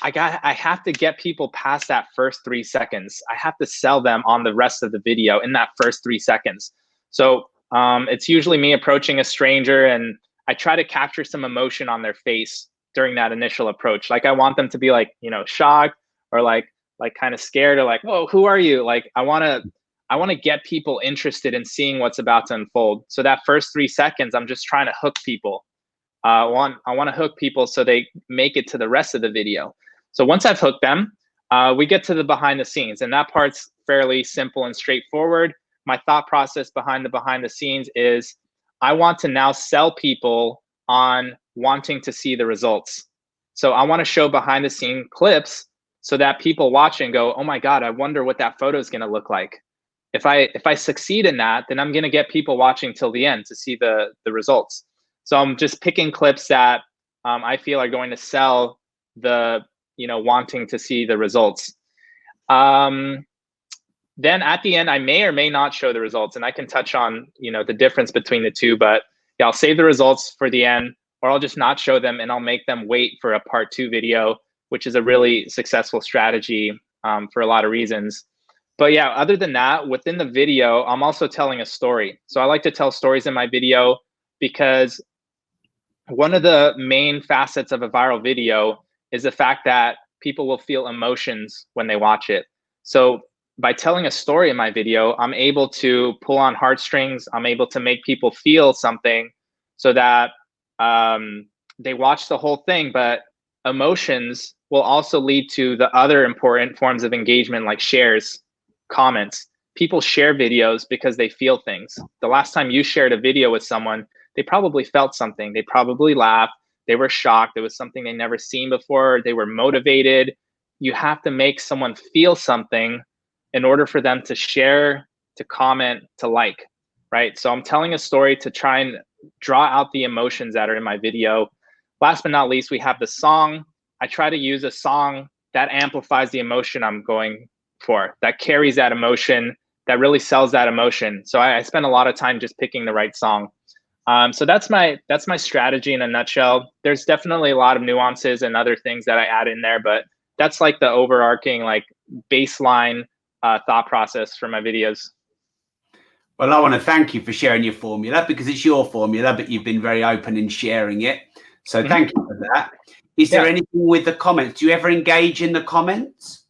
I have to get people past that first 3 seconds. I have to sell them on the rest of the video in that first 3 seconds. So it's usually me approaching a stranger, and I try to capture some emotion on their face during that initial approach. Like I want them to be like, shocked, or like kind of scared, or like, whoa, who are you? Like I want to get people interested in seeing what's about to unfold. So that first 3 seconds, I'm just trying to hook people. I want to hook people so they make it to the rest of the video. So once I've hooked them, we get to the behind the scenes, and that part's fairly simple and straightforward. My thought process behind the scenes is I want to now sell people on wanting to see the results. So I want to show behind the scene clips so that people watch and go, oh my God, I wonder what that photo is going to look like. if I succeed in that, then I'm going to get people watching till the end to see the results. So I'm just picking clips that I feel are going to sell the, wanting to see the results. Then at the end, I may or may not show the results, and I can touch on, the difference between the two. But yeah, I'll save the results for the end, or I'll just not show them, and I'll make them wait for a part 2 video, which is a really successful strategy for a lot of reasons. But yeah, other than that, within the video, I'm also telling a story. So I like to tell stories in my video because one of the main facets of a viral video is the fact that people will feel emotions when they watch it. So by telling a story in my video, I'm able to pull on heartstrings. I'm able to make people feel something so that they watch the whole thing. But emotions will also lead to the other important forms of engagement, like shares, comments. People share videos because they feel things. The last time you shared a video with someone, they probably felt something. They probably laughed. They were shocked. It was something they never seen before. They were motivated. You have to make someone feel something in order for them to share, to comment, to like, right? So I'm telling a story to try and draw out the emotions that are in my video. Last but not least, we have the song. I try to use a song that amplifies the emotion I'm going for, that carries that emotion, that really sells that emotion. So I spend a lot of time just picking the right song. So that's my strategy in a nutshell. There's definitely a lot of nuances and other things that I add in there, but that's like the overarching, like, baseline thought process for my videos. Well, I want to thank you for sharing your formula, because it's your formula, but you've been very open in sharing it. So thank you for that. Is there anything with the comments? Do you ever engage in the comments?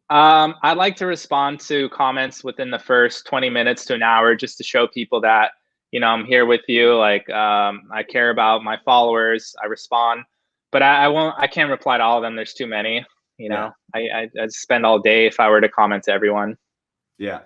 I like to respond to comments within the first 20 minutes to an hour, just to show people that, I'm here with you. Like, I care about my followers. I respond, but I can't reply to all of them. There's too many, I'd spend all day if I were to comment to everyone. Yeah.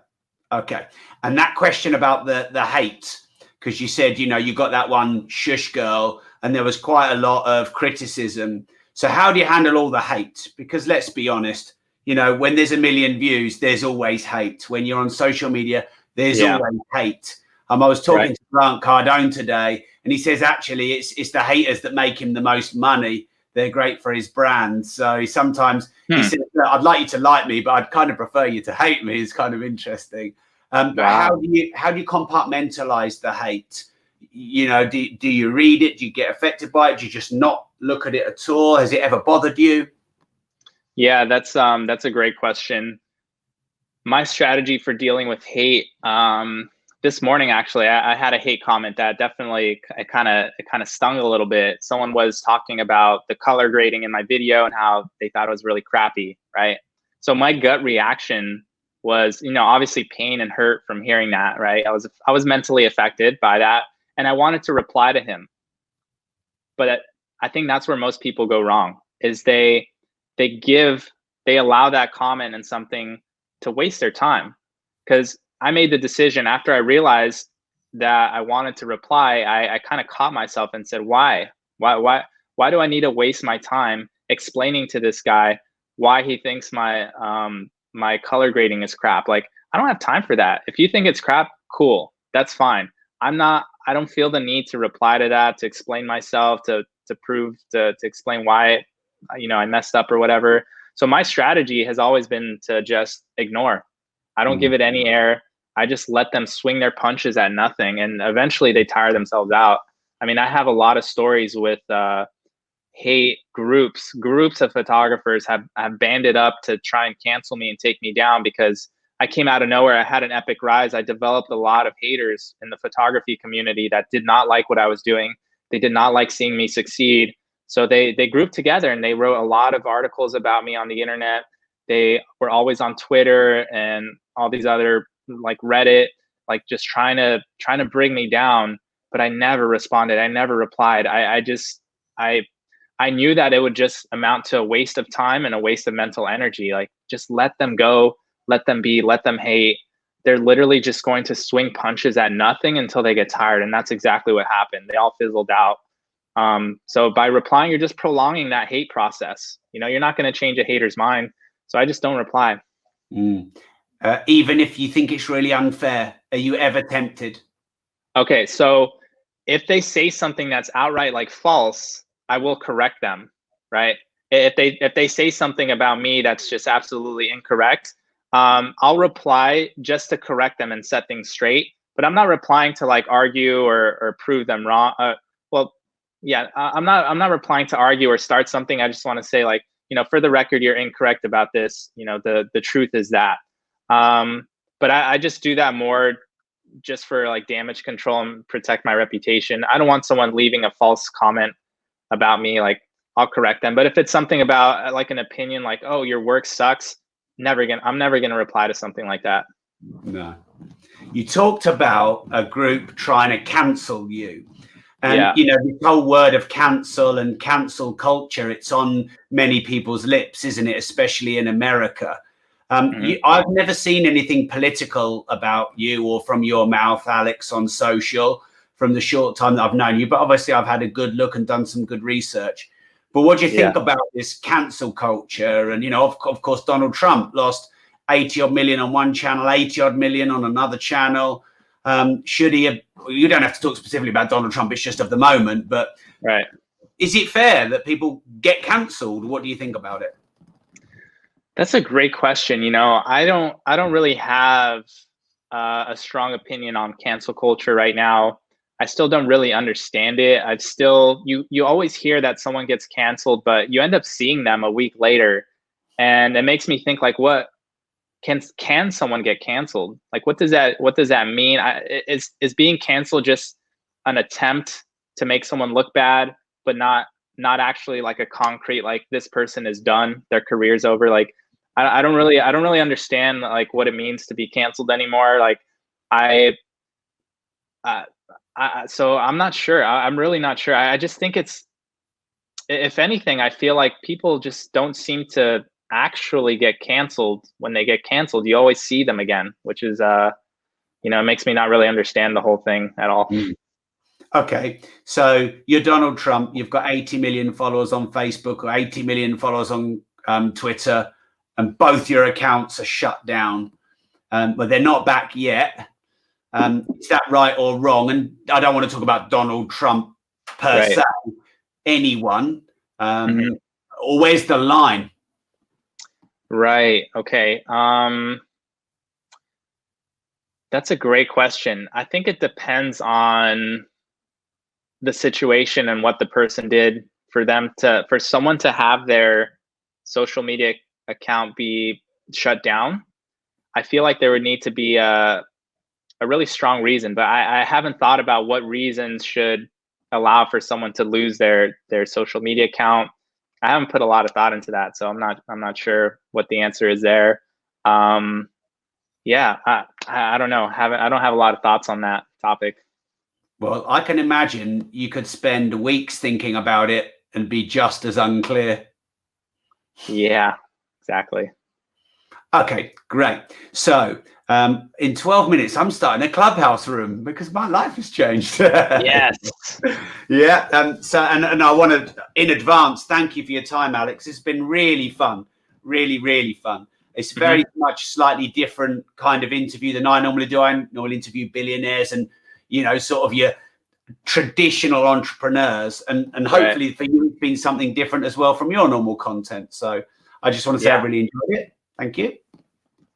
Okay. And that question about the hate, because you said, you got that one shush girl and there was quite a lot of criticism. So how do you handle all the hate? Because let's be honest, when there's a million views, there's always hate. When you're on social media, there's always hate. I was talking to Grant Cardone today, and he says actually it's the haters that make him the most money. They're great for his brand. So sometimes he said, I'd like you to like me, but I'd kind of prefer you to hate me. It's kind of interesting. But how do you compartmentalize the hate? Do you read it? Do you get affected by it? Do you just not look at it at all? Has it ever bothered you? Yeah, that's a great question. My strategy for dealing with hate, this morning, actually, I had a hate comment that definitely it kind of stung a little bit. Someone was talking about the color grading in my video and how they thought it was really crappy, right? So my gut reaction was, obviously pain and hurt from hearing that, right? I was mentally affected by that, and I wanted to reply to him. But I think that's where most people go wrong, is they allow that comment and something to waste their time. Because I made the decision after I realized that I wanted to reply. I kind of caught myself and said, why do I need to waste my time explaining to this guy why he thinks my my color grading is crap? Like, I don't have time for that. If you think it's crap, cool, that's fine. I don't feel the need to reply to that, to explain myself, to explain why I messed up or whatever. So my strategy has always been to just ignore. I don't give it any air. I just let them swing their punches at nothing, and eventually they tire themselves out. I mean, I have a lot of stories with hate groups. Groups of photographers have banded up to try and cancel me and take me down because I came out of nowhere. I had an epic rise. I developed a lot of haters in the photography community that did not like what I was doing. They did not like seeing me succeed. So they grouped together and they wrote a lot of articles about me on the internet. They were always on Twitter and all these other, like Reddit, like just trying to bring me down. But I never responded. I never replied. I knew that it would just amount to a waste of time and a waste of mental energy. Like, just let them go, let them be, let them hate. They're literally just going to swing punches at nothing until they get tired. And that's exactly what happened. They all fizzled out. So by replying, you're just prolonging that hate process. You're not going to change a hater's mind. So I just don't reply. even if you think it's really unfair? Are you ever tempted? Okay, so if they say something that's outright like false, I will correct them, right? If they say something about me that's just absolutely incorrect, I'll reply just to correct them and set things straight. But I'm not replying to like argue or prove them wrong. Well, yeah, I'm not replying to argue or start something. I just want to say like, for the record, you're incorrect about this. The truth is that. But I just do that more just for like damage control and protect my reputation. I don't want someone leaving a false comment about me. Like, I'll correct them. But if it's something about like an opinion, like, oh, your work sucks, I'm never gonna reply to something like that. No. You talked about a group trying to cancel you. And, Yeah. this whole word of cancel and cancel culture, it's on many people's lips, isn't it? Especially in America. I've never seen anything political about you or from your mouth, Alex, on social from the short time that I've known you. But obviously, I've had a good look and done some good research. But what do you think about this cancel culture? And, of course, Donald Trump lost 80 odd million on one channel, 80 odd million on another channel. Should he have, you don't have to talk specifically about Donald Trump, it's just of the moment, but right. Is it fair that people get cancelled? What do you think about it? That's a great question. I don't really have a strong opinion on cancel culture right now. I still don't really understand it. You always hear that someone gets canceled, but you end up seeing them a week later, and it makes me think like, what can someone get canceled? Like, what does that mean? Is being canceled just an attempt to make someone look bad, but not actually like a concrete, like, this person is done, their career's over? Like, I don't really understand like what it means to be canceled anymore. Like, I, so I'm not sure. I'm really not sure. I just think if anything, I feel like people just don't seem to actually get canceled. When they get canceled, you always see them again, which is it makes me not really understand the whole thing at all. Okay, so you're Donald Trump. You've got 80 million followers on Facebook or 80 million followers on Twitter, and both your accounts are shut down, but they're not back yet. Is that right or wrong? And I don't want to talk about Donald Trump per se, anyone. Or where's the line? Right. Okay. That's a great question. I think it depends on the situation and what the person did for someone to have their social media account be shut down. I feel like there would need to be a really strong reason, but I haven't thought about what reasons should allow for someone to lose their social media account. I haven't put a lot of thought into that, so I'm not sure what the answer is there. Yeah, I don't know. I don't have a lot of thoughts on that topic. Well, I can imagine you could spend weeks thinking about it and be just as unclear. Yeah, exactly. Okay, great. So in 12 minutes, I'm starting a Clubhouse room because my life has changed. Yes. Yeah. So I want to, in advance, thank you for your time, Alex. It's been really fun. Really, really fun. It's very much slightly different kind of interview than I normally do. I normally interview billionaires and, sort of your traditional entrepreneurs. And hopefully for you, it's been something different as well from your normal content. So I just want to say I really enjoyed it. Thank you.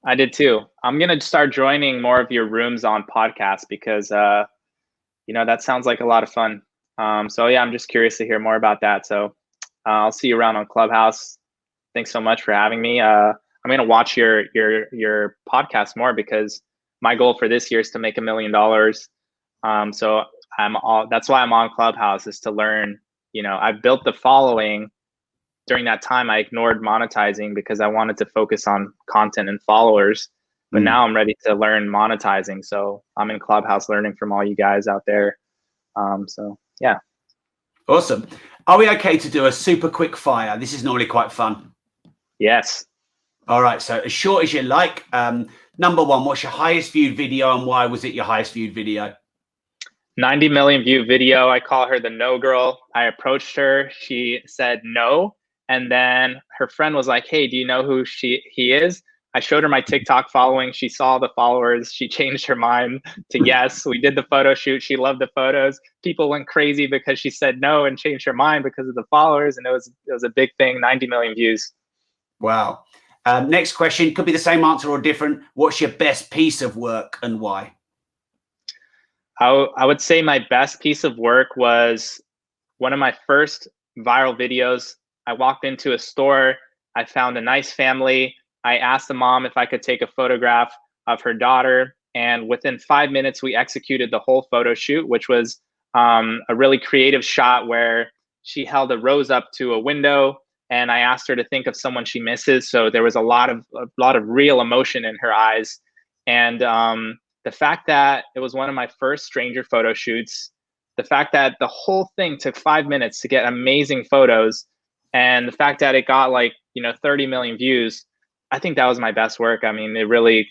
I did too. I'm going to start joining more of your rooms on podcasts because, that sounds like a lot of fun. So yeah, I'm just curious to hear more about that. So I'll see you around on Clubhouse. Thanks so much for having me. I'm going to watch your podcast more because my goal for this year is to make $1 million. So that's why I'm on Clubhouse, is to learn. I've built the following. During that time, I ignored monetizing because I wanted to focus on content and followers. But now I'm ready to learn monetizing. So I'm in Clubhouse learning from all you guys out there. So yeah. Awesome. Are we okay to do a super quick fire? This is normally quite fun. Yes. All right. So as short as you like. Number one, what's your highest viewed video and why was it your highest viewed video? 90 million view video. I call her the no girl. I approached her. She said no. And then her friend was like, hey, do you know who he is? I showed her my TikTok following. She saw the followers. She changed her mind to yes. We did the photo shoot. She loved the photos. People went crazy because she said no and changed her mind because of the followers. And it was a big thing, 90 million views. Wow. Next question, could be the same answer or different. What's your best piece of work and why? I would say my best piece of work was one of my first viral videos. I walked into a store. I found a nice family. I asked the mom if I could take a photograph of her daughter. And within 5 minutes, we executed the whole photo shoot, which was a really creative shot where she held a rose up to a window. And I asked her to think of someone she misses. So there was a lot of real emotion in her eyes. And the fact that it was one of my first stranger photo shoots, the fact that the whole thing took 5 minutes to get amazing photos, and the fact that it got 30 million views, I think that was my best work. I mean, it really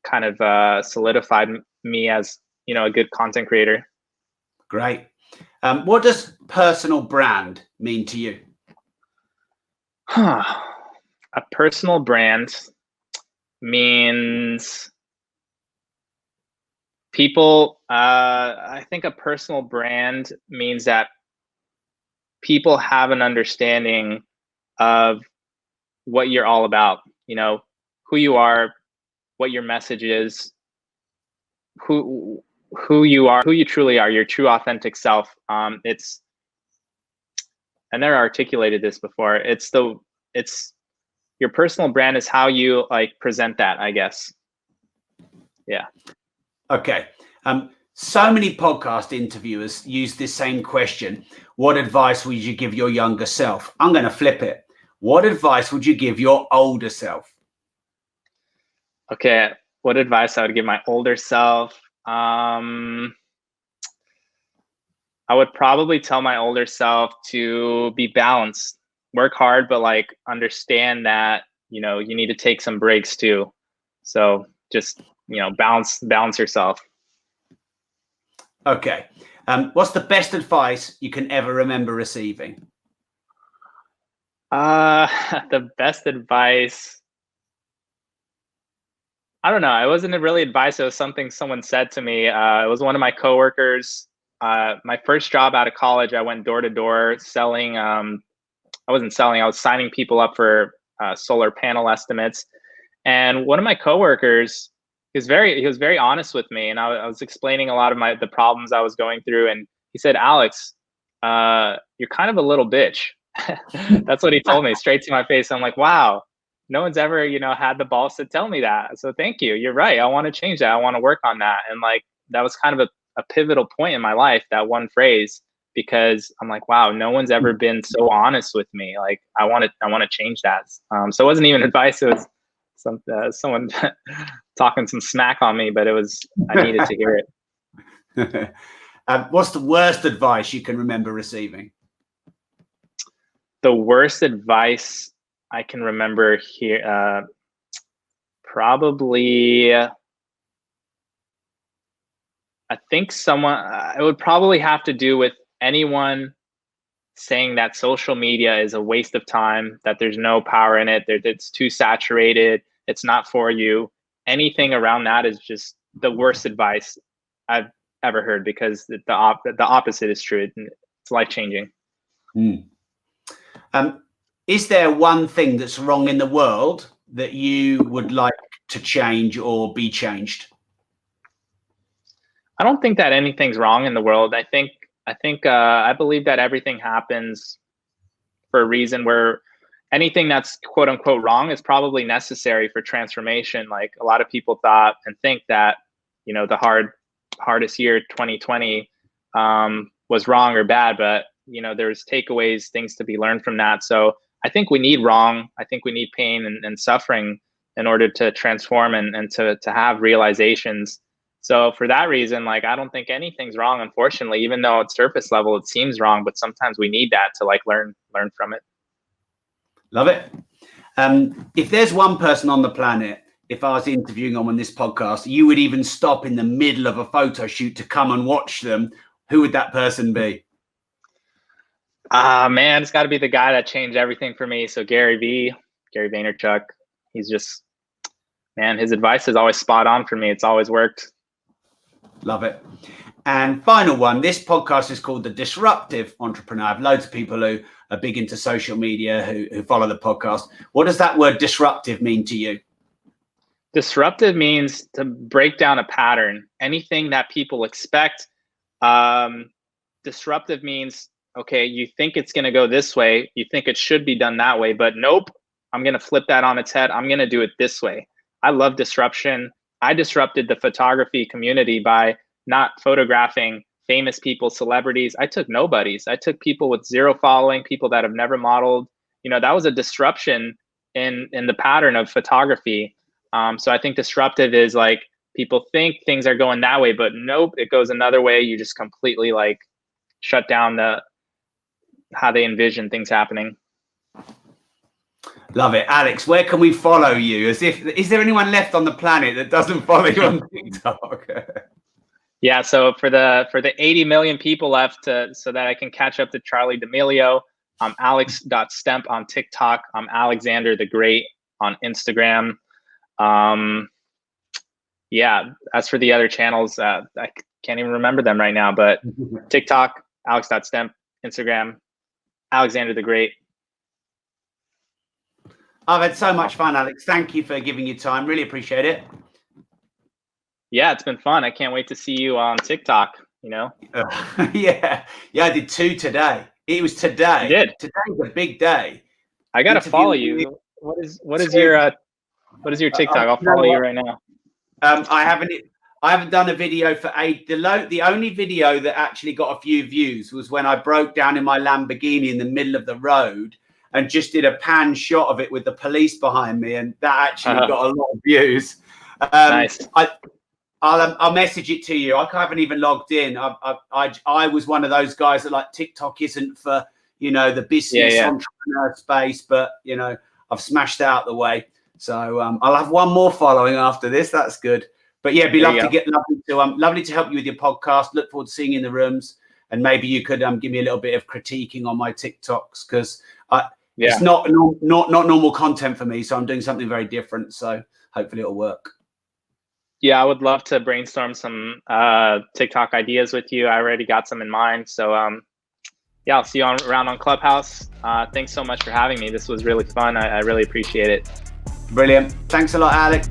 kind of solidified me as, a good content creator. Great. What does personal brand mean to you? A personal brand means people. I think a personal brand means that people have an understanding of what you're all about, who you are, what your message is, who you are, who you truly are, your true authentic self. It's, I never articulated this before. It's your personal brand is how you present that, I guess. Yeah. Okay. So many podcast interviewers use this same question. What advice would you give your younger self? I'm going to flip it. What advice would you give your older self? Okay. What advice I would give my older self? I would probably tell my older self to be balanced, work hard, but understand that, you need to take some breaks too. So just, balance yourself. Okay. What's the best advice you can ever remember receiving? The best advice, I don't know. It wasn't really advice. It was something someone said to me. It was one of my coworkers. My first job out of college, I went door to door selling. I wasn't selling. I was signing people up for solar panel estimates. And one of my coworkers, he was very honest with me, and I was explaining a lot of the problems I was going through. And he said, "Alex, you're kind of a little bitch." That's what he told me straight to my face. I'm like, wow, no one's ever, had the balls to tell me that. So thank you. You're right. I want to change that. I want to work on that. And that was kind of a pivotal point in my life, that one phrase, because I'm like, wow, no one's ever been so honest with me. I want to change that. So it wasn't even advice. It was someone talking some smack on me, but I needed to hear it. What's the worst advice you can remember receiving? The worst advice I can remember here, probably, I think it would probably have to do with anyone saying that social media is a waste of time, that there's no power in it, that it's too saturated, it's not for you. Anything around that is just the worst advice I've ever heard, because the opposite is true. It's life-changing. Is there one thing that's wrong in the world that you would like to change or be changed? I don't think that anything's wrong in the world. I believe that everything happens for a reason, where anything that's quote unquote wrong is probably necessary for transformation. Like, a lot of people thought and think that, the hardest year, 2020, was wrong or bad, but there's takeaways, things to be learned from that. So I think we need wrong. I think we need pain and suffering in order to transform and to have realizations. So for that reason, I don't think anything's wrong, unfortunately, even though at surface level it seems wrong, but sometimes we need that to learn from it. Love it. If there's one person on the planet, if I was interviewing them on this podcast, you would even stop in the middle of a photo shoot to come and watch them, who would that person be? Man, it's got to be the guy that changed everything for me. So Gary Vaynerchuk. He's just Man, his advice is always spot on for me. It's always worked. Love it. And final one, this podcast is called The Disruptive Entrepreneur. I have loads of people who are big into social media who follow the podcast. What does that word disruptive mean to you? Disruptive means to break down a pattern, anything that people expect. Disruptive means, okay, you think it's going to go this way. You think it should be done that way, but nope, I'm going to flip that on its head. I'm going to do it this way. I love disruption. I disrupted the photography community by not photographing famous people, celebrities. I took nobodies. I took people with zero following, people that have never modeled. You know, that was a disruption in the pattern of photography. So I think disruptive is like, people think things are going that way, but nope, it goes another way. You just completely like shut down how they envision things happening. Love it. Alex, where can we follow you? Is there anyone left on the planet that doesn't follow you on TikTok? Yeah, so for the 80 million people left, so that I can catch up to Charlie D'Amelio, I'm alex.stemp on TikTok. I'm Alexander the Great on Instagram. Yeah, as for the other channels, I can't even remember them right now, but TikTok, alex.stemp, Instagram, Alexander the Great. I've had so much fun, Alex. Thank you for giving your time. Really appreciate it. Yeah, it's been fun. I can't wait to see you on TikTok, you know? Yeah, I did 2 today. It was today. You did? Today's a big day. I got to follow you. What is your TikTok? I'll follow you right now. I haven't done a video for the only video that actually got a few views was when I broke down in my Lamborghini in the middle of the road and just did a pan shot of it with the police behind me, and that actually got a lot of views. Nice. I'll message it to you. I haven't even logged in. I was one of those guys that like TikTok isn't for, you know, the business entrepreneur space, but you know, I've smashed out the way. So I'll have one more following after this. That's good. But yeah, lovely to help you with your podcast. Look forward to seeing you in the rooms, and maybe you could give me a little bit of critiquing on my TikToks, because it's not normal content for me. So I'm doing something very different. So hopefully it'll work. Yeah, I would love to brainstorm some TikTok ideas with you. I already got some in mind. So yeah, I'll see you around on Clubhouse. Thanks so much for having me. This was really fun. I really appreciate it. Brilliant. Thanks a lot, Alex.